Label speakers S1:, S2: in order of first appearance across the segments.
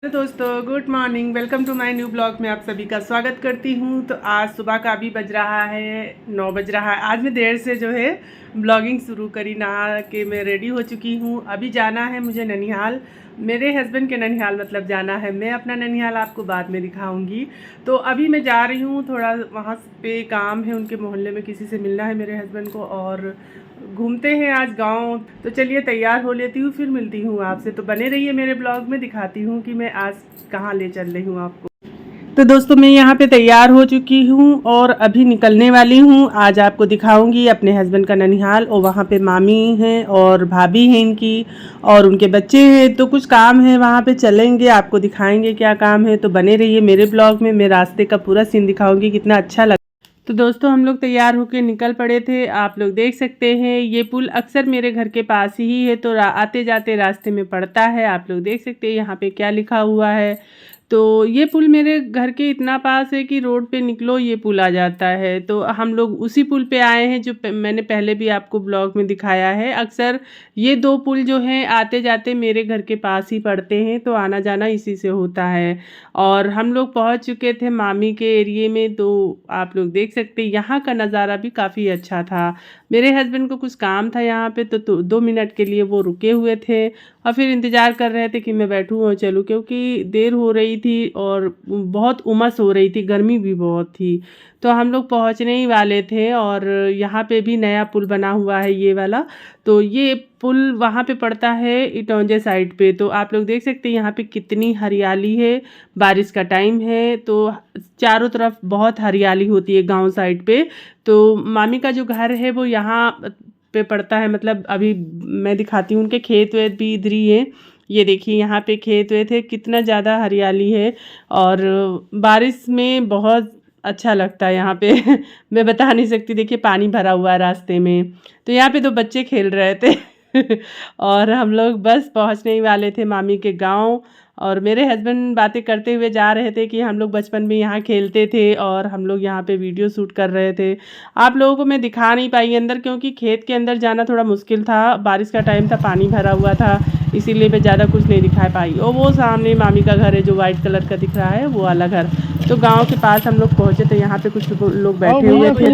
S1: तो दोस्तों good morning, welcome to my new blog में आप सभी का स्वागत करती हूँ। तो आज सुबह का अभी बज रहा है 9 बज रहा है। आज मैं देर से जो है ब्लॉगिंग शुरू करी, नहा के मैं रेडी हो चुकी हूँ। अभी जाना है मुझे ननिहाल, मेरे हस्बैंड के ननिहाल मतलब जाना है। मैं अपना ननिहाल आपको बाद में दिखाऊंगी। तो अभी मैं जा रही हूँ, थोड़ा वहाँ पे काम है, उनके मोहल्ले में किसी से मिलना है मेरे हस्बैंड को, और घूमते हैं आज गांव। तो चलिए तैयार हो लेती हूँ, फिर मिलती हूँ आपसे। तो बने रहिए मेरे ब्लॉग में, दिखाती हूँ कि मैं आज कहाँ ले चल रही हूँ आपको। तो दोस्तों मैं यहाँ पे तैयार हो चुकी हूँ और अभी निकलने वाली हूँ। आज आपको दिखाऊंगी अपने हस्बैंड का ननिहाल, और वहाँ पे मामी हैं और भाभी हैं इनकी, और उनके बच्चे हैं। तो कुछ काम है वहाँ पे, चलेंगे, आपको दिखाएंगे क्या काम है। तो बने रहिए मेरे ब्लॉग में, मैं रास्ते का पूरा सीन दिखाऊंगी, कितना अच्छा लगा। तो दोस्तों हम लोग तैयार होकर निकल पड़े थे। आप लोग देख सकते हैं ये पुल अक्सर मेरे घर के पास ही है, तो आते जाते रास्ते में पड़ता है। आप लोग देख सकते हैं यहाँ पे क्या लिखा हुआ है। तो ये पुल मेरे घर के इतना पास है कि रोड पे निकलो ये पुल आ जाता है। तो हम लोग उसी पुल पे आए हैं जो मैंने पहले भी आपको ब्लॉग में दिखाया है। अक्सर ये दो पुल जो हैं आते जाते मेरे घर के पास ही पड़ते हैं, तो आना जाना इसी से होता है। और हम लोग पहुंच चुके थे मामी के एरिए में। तो आप लोग देख सकते हैं यहाँ का नज़ारा भी काफ़ी अच्छा था। मेरे हस्बैंड को कुछ काम था यहाँ पे, तो 2 मिनट के लिए वो रुके हुए थे और फिर इंतज़ार कर रहे थे कि मैं बैठूँ और चलूँ, क्योंकि देर हो रही थी और बहुत उमस हो रही थी, गर्मी भी बहुत थी। तो हम लोग पहुँचने ही वाले थे। और यहाँ पे भी नया पुल बना हुआ है ये वाला। तो ये पुल वहाँ पे पड़ता है इटौंजे साइड पे। तो आप लोग देख सकते हैं यहाँ पे कितनी हरियाली है। बारिश का टाइम है तो चारों तरफ बहुत हरियाली होती है गांव साइड पे। तो मामी का जो घर है वो यहाँ पे पड़ता है, मतलब अभी मैं दिखाती हूँ, उनके खेत वेत भी इधर ही है। ये देखिए यहाँ पे खेत वेत है, कितना ज़्यादा हरियाली है। और बारिश में बहुत अच्छा लगता है यहाँ पे मैं बता नहीं सकती। देखिए पानी भरा हुआ है रास्ते में। तो यहाँ पे दो बच्चे खेल रहे थे और हम लोग बस पहुँचने ही वाले थे मामी के गांव। और मेरे हस्बैंड बातें करते हुए जा रहे थे कि हम लोग बचपन में यहाँ खेलते थे और हम लोग यहाँ पे वीडियो शूट कर रहे थे। आप लोगों को मैं दिखा नहीं पाई अंदर, क्योंकि खेत के अंदर जाना थोड़ा मुश्किल था, बारिश का टाइम था, पानी भरा हुआ था, इसीलिए मैं ज़्यादा कुछ नहीं दिखा पाई। और वो सामने मामी का घर है जो वाइट कलर का दिख रहा है, वो वाला घर। तो गाँव के पास हम लोग पहुँचे थे, यहाँ पे कुछ लोग बैठे हुए थे।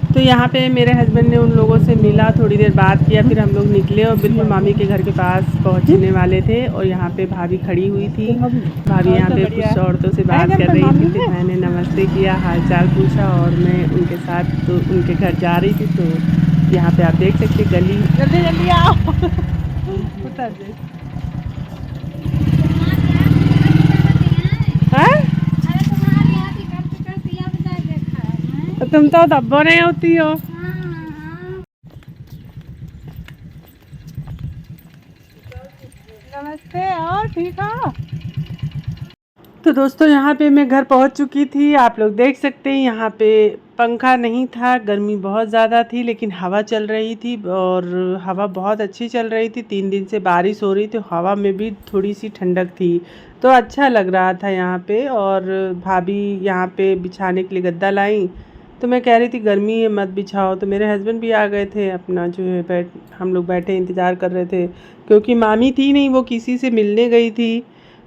S1: तो यहाँ पे मेरे हस्बैंड ने उन लोगों से मिला, थोड़ी देर बात किया, फिर हम लोग निकले और बिल्कुल मामी के घर के पास पहुँचने वाले थे। और यहाँ पे भाभी खड़ी हुई थी। भाभी यहाँ पे कुछ औरतों से बात कर रही थी, फिर मैंने नमस्ते किया, हाल चाल पूछा, और मैं उनके साथ तो उनके घर जा रही थी। तो यहाँ पे आप देख सकते गली, जल्दी जल्दी आओ उतर दे। तुम तो धब्बो नहीं होती हो। नमस्ते, और ठीक हो? तो दोस्तों यहाँ पे मैं घर पहुँच चुकी थी। आप लोग देख सकते हैं यहाँ पे पंखा नहीं था, गर्मी बहुत ज़्यादा थी, लेकिन हवा चल रही थी और हवा बहुत अच्छी चल रही थी। 3 दिन से बारिश हो रही थी, हवा में भी थोड़ी सी ठंडक थी, तो अच्छा लग रहा था यहाँ पे। और भाभी यहाँ पे बिछाने के लिए गद्दा लाई, तो मैं कह रही थी गर्मी है मत बिछाओ। तो मेरे हस्बैंड भी आ गए थे, अपना जो है हम लोग बैठे इंतज़ार कर रहे थे, क्योंकि मामी थी नहीं, वो किसी से मिलने गई थी।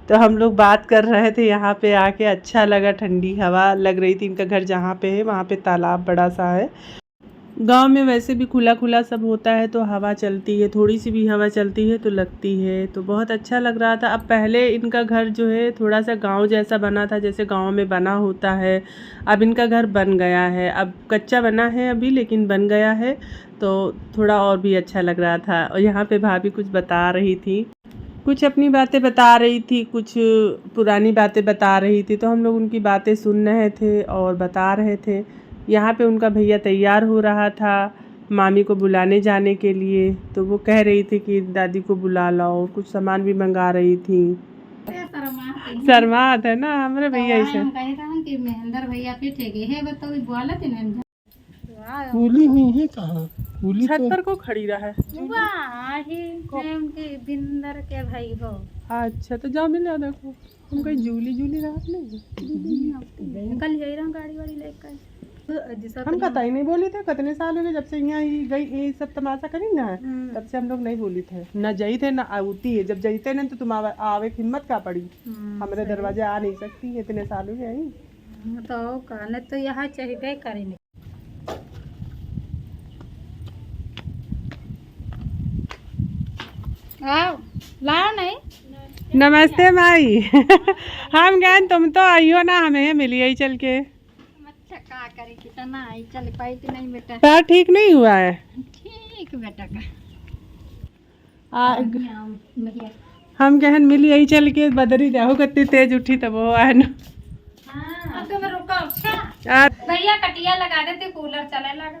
S1: तो हम लोग बात कर रहे थे यहाँ पे आके, अच्छा लगा, ठंडी हवा लग रही थी। इनका घर जहाँ पे है वहाँ पे तालाब बड़ा सा है। गांव में वैसे भी खुला खुला सब होता है, तो हवा चलती है, थोड़ी सी भी हवा चलती है तो लगती है, तो बहुत अच्छा लग रहा था। अब पहले इनका घर जो है थोड़ा सा गांव जैसा बना था, जैसे गांव में बना होता है। अब इनका घर बन गया है, अब कच्चा बना है अभी, लेकिन बन गया है, तो थोड़ा और भी अच्छा लग रहा था। और यहाँ पे भाभी कुछ बता रही थी, कुछ अपनी बातें बता रही थी, कुछ पुरानी बातें बता रही थी। तो हम लोग उनकी बातें सुन रहे थे और बता रहे थे। यहाँ पे उनका भैया तैयार हो रहा था मामी को बुलाने जाने के लिए, तो वो कह रही थी कि दादी को बुला लाओ, कुछ सामान भी मंगा रही थी। शर्मात है ना हमारे भैया ऐसे
S2: कूली हुई है कहाँ? कूली
S1: छत
S2: तो
S1: पर को खड़ी रहा है।
S3: के भाई हो।
S1: अच्छा तो जाओ मिल जाओ, देखो हम कहीं जूली जूली रात नहीं
S3: कल गाड़ी वाड़ी लेकर जिसका
S1: हम कतई नहीं बोली थे, कितने साल हो गए जब से यहाँ ही गई ये सब तमाशा करी ना, तब से हम लोग नहीं बोली थे, न जई थे न आती है। जब जईते नहीं तो तुम आवे की हिम्मत का पड़ी, हमारे दरवाजे आ नहीं सकती, इतने साल हो गए।
S3: तो कहने तो यहाँ चाहिए करेंगे। आओ लाओ नहीं।
S1: नमस्ते माई। हम गए, तुम तो आइयो ना, हमें मिलिए चल के।
S3: अच्छा का करे, कितना आई चल पाई थी नहीं बेटा।
S1: पैर ठीक नहीं हुआ है?
S3: ठीक बेटा का भैया
S1: हम कहन मिलिए चल के, बदरी जाओ कितनी तेज उठी तब वो आए ना।
S3: अब तो मैं रुका। अच्छा भैया कटिया लगा देते, कूलर चले लगा।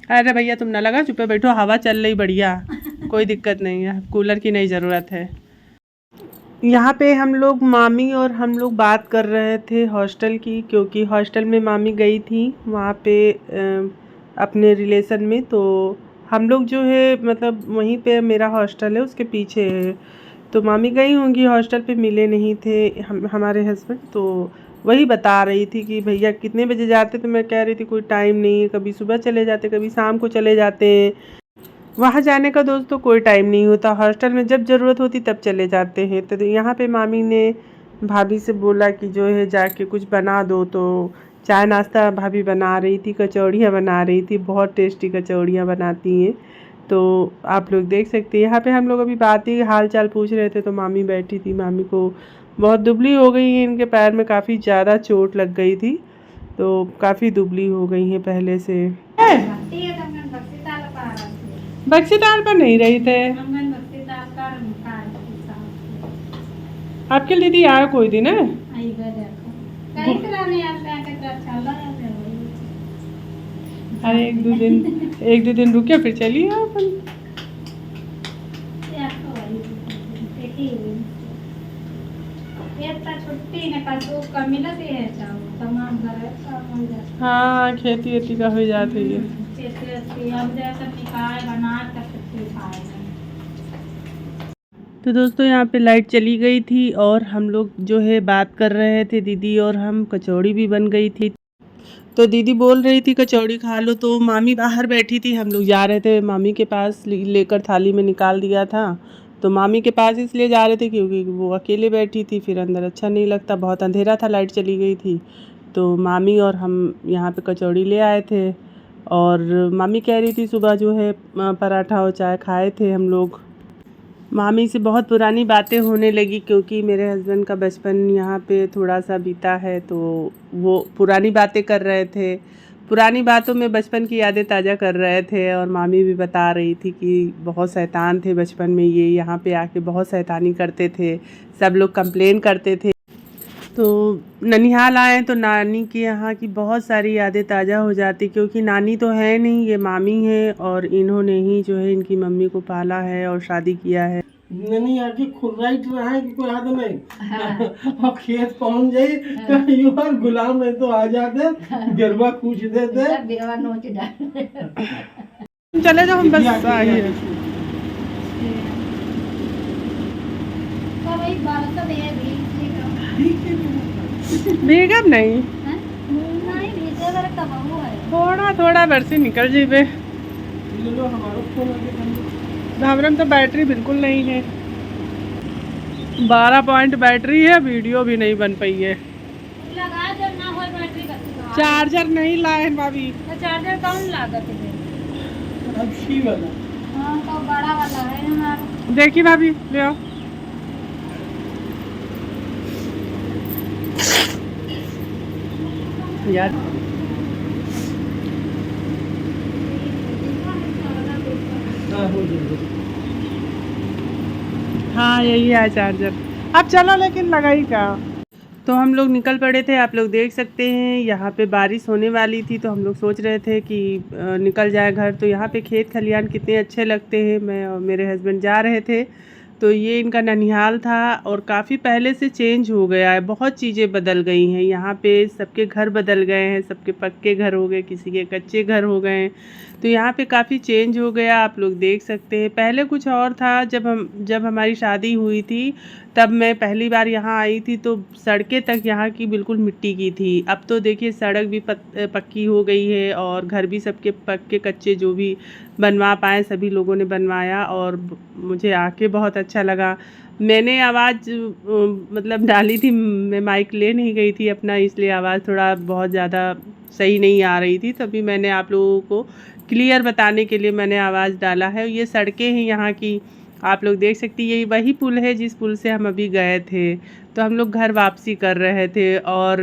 S1: अरे भैया तुम ना लगा, चुपे बैठो, हवा चल रही बढ़िया, कोई दिक्कत नहीं है, कूलर की नहीं ज़रूरत है। यहाँ पे हम लोग मामी और हम लोग बात कर रहे थे हॉस्टल की, क्योंकि हॉस्टल में मामी गई थी वहाँ पे अपने रिलेशन में। तो हम लोग जो है मतलब वहीं पे मेरा हॉस्टल है उसके पीछे है, तो मामी गई होंगी हॉस्टल पे, मिले नहीं थे हमारे हस्बैंड। तो वही बता रही थी कि भैया कितने बजे जाते, तो मैं कह रही थी कोई टाइम नहीं है, कभी सुबह चले जाते कभी शाम को चले जाते हैं। वहाँ जाने का दोस्तों कोई टाइम नहीं होता, हॉस्टल में जब ज़रूरत होती तब चले जाते हैं। तो यहाँ पे मामी ने भाभी से बोला कि जो है जाके कुछ बना दो, तो चाय नाश्ता भाभी बना रही थी, कचौड़ियाँ बना रही थी, बहुत टेस्टी कचौड़ियाँ बनाती हैं। तो आप लोग देख सकते हैं। यहाँ पे हम लोग अभी बात ही हाल चाल पूछ रहे थे, तो मामी बैठी थी। मामी को बहुत दुबली हो गई है, इनके पैर में काफ़ी ज़्यादा चोट लग गई थी, तो काफ़ी दुबली हो गई हैं पहले से। बक्सी ताल पर नहीं रही थे आपके दीदी आया कोई दिन है? अरे एक दो दिन रुके फिर चलिए अपन। हाँ खेती वेती का हो जाती है। तो दोस्तों यहाँ पे लाइट चली गई थी और हम लोग जो है बात कर रहे थे दीदी और हम, कचौड़ी भी बन गई थी। तो दीदी बोल रही थी कचौड़ी खा लो, तो मामी बाहर बैठी थी, हम लोग जा रहे थे मामी के पास, लेकर थाली में निकाल दिया था। तो मामी के पास इसलिए जा रहे थे क्योंकि वो अकेले बैठी थी, फिर अंदर अच्छा नहीं लगता, बहुत अंधेरा था, लाइट चली गई थी। तो मामी और हम यहाँ पे कचौड़ी ले आए थे, और मामी कह रही थी सुबह जो है पराठा और चाय खाए थे हम लोग। मामी से बहुत पुरानी बातें होने लगी, क्योंकि मेरे हस्बैंड का बचपन यहाँ पे थोड़ा सा बीता है, तो वो पुरानी बातें कर रहे थे, पुरानी बातों में बचपन की यादें ताज़ा कर रहे थे। और मामी भी बता रही थी कि बहुत शैतान थे बचपन में, ये यहाँ पे आके बहुत शैतानी करते थे, सब लोग कंप्लेन करते थे। तो ननिहाल आए तो नानी के यहाँ की बहुत सारी यादें ताज़ा हो जाती, क्योंकि नानी तो है नहीं, ये मामी है, और इन्होंने ही जो है इनकी मम्मी को पाला है और शादी किया है।
S2: नहीं आके खुर्राइट रहा है कि कोई आदमी नहीं। और खेत पहुंच जाए तो यार गुलाम है तो आ जाते, गरबा पूछ देते,
S1: चले जाओ, हम बस आ ही है। भीगब नहीं, थोड़ा थोड़ा बरसी निकल जीबे। हमारे में तो बैटरी बिल्कुल नहीं है, 12 पॉइंट बैटरी है, वीडियो भी नहीं बन पाई है। चार्जर नहीं लाए भाभी।
S3: चार्जर कौन लागत है?
S2: अच्छी वाला।
S3: हाँ तो बड़ा वाला है हमारा।
S1: देखिए भाभी ले आओ। यार हाँ यही है चार्जर। अब चलो लेकिन लगाई का। तो हम लोग निकल पड़े थे, आप लोग देख सकते हैं। यहाँ पे बारिश होने वाली थी, तो हम लोग सोच रहे थे कि निकल जाए घर। तो यहाँ पे खेत खलियान कितने अच्छे लगते हैं। मैं और मेरे हस्बैंड जा रहे थे, तो ये इनका ननिहाल था, और काफ़ी पहले से चेंज हो गया है, बहुत चीज़ें बदल गई हैं। यहाँ पे सबके घर बदल गए हैं, सबके पक्के घर हो गए, किसी के कच्चे घर हो गए हैं। तो यहाँ पे काफ़ी चेंज हो गया, आप लोग देख सकते हैं। पहले कुछ और था, जब हमारी शादी हुई थी तब मैं पहली बार यहाँ आई थी तो सड़कें तक यहाँ की बिल्कुल मिट्टी की थी। अब तो देखिए सड़क भी पक्की हो गई है और घर भी सबके पक्के कच्चे जो भी बनवा पाए सभी लोगों ने बनवाया और मुझे आके बहुत अच्छा लगा। मैंने आवाज़ मतलब डाली थी, मैं माइक ले नहीं गई थी अपना, इसलिए आवाज़ थोड़ा बहुत ज़्यादा सही नहीं आ रही थी। तभी मैंने आप लोगों को क्लियर बताने के लिए मैंने आवाज़ डाला है। ये सड़कें हैं यहाँ की, आप लोग देख सकती हैं। ये वही पुल है जिस पुल से हम अभी गए थे, तो हम लोग घर वापसी कर रहे थे। और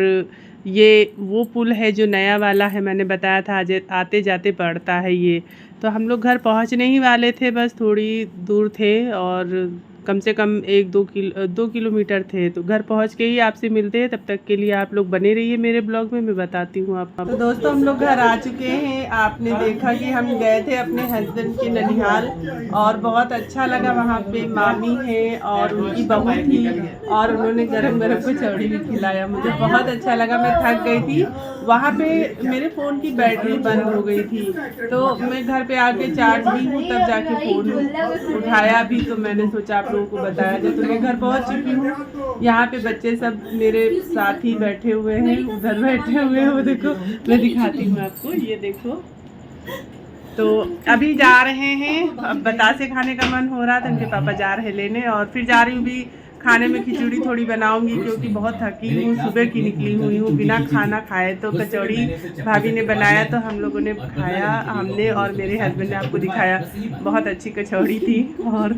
S1: ये वो पुल है जो नया वाला है, मैंने बताया था आते जाते पड़ता है ये। तो हम लोग घर पहुँचने ही वाले थे, बस थोड़ी दूर थे और कम से कम 2 किलोमीटर थे। तो घर पहुंच के ही आपसे मिलते हैं, तब तक के लिए आप लोग बने रहिए मेरे ब्लॉग में, मैं बताती हूँ आपको। तो दोस्तों हम लोग घर आ चुके हैं। आपने देखा कि हम गए थे अपने हस्बैंड के ननिहाल और बहुत अच्छा लगा। वहाँ पे मामी है और उनकी बहू थी और उन्होंने गरम गरम कचौड़ी भी खिलाया, मुझे बहुत अच्छा लगा। मैं थक गई थी, वहाँ पे मेरे फ़ोन की बैटरी बंद हो गई थी, तो मैं घर पे आके चार्ज भी हूँ तब जाके फ़ोन उठाया भी। तो मैंने सोचा आप लोगों को बताया जाए। तो मैं घर पहुँच चुकी हूँ। यहाँ पे बच्चे सब मेरे साथ ही बैठे हुए हैं, उधर बैठे हुए हैं, वो देखो, मैं दिखाती हूँ आपको, ये देखो। तो अभी जा रहे हैं, अब बतासे खाने का मन हो रहा था, उनके पापा जा रहे लेने और फिर जा रही हूँ भी खाने में खिचड़ी थोड़ी बनाऊंगी क्योंकि बहुत थकी हूँ, सुबह की निकली हुई हूँ बिना खाना खाए। तो कचौड़ी भाभी ने बनाया तो हम लोगों ने खाया, हमने और मेरे हस्बैंड ने आपको दिखाया, बहुत अच्छी कचौड़ी थी। और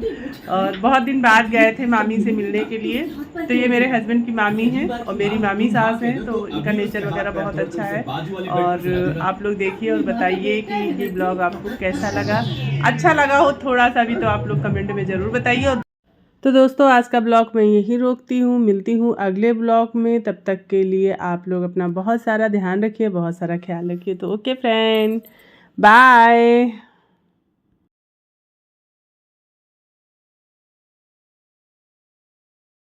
S1: बहुत दिन बाद गए थे मामी से मिलने के लिए। तो ये मेरे हस्बैंड की मामी है और मेरी मामी सास है, तो इनका नेचर वगैरह बहुत अच्छा है। और आप लोग देखिए और बताइए कि ये ब्लॉग आपको कैसा लगा। अच्छा लगा हो थोड़ा सा भी तो आप लोग कमेंट में ज़रूर बताइए। तो दोस्तों आज का ब्लॉग मैं यहीं रोकती हूँ, मिलती हूँ अगले ब्लॉग में। तब तक के लिए आप लोग अपना बहुत सारा ध्यान रखिए, बहुत सारा ख्याल रखिए। तो ओके फ्रेंड, बाय।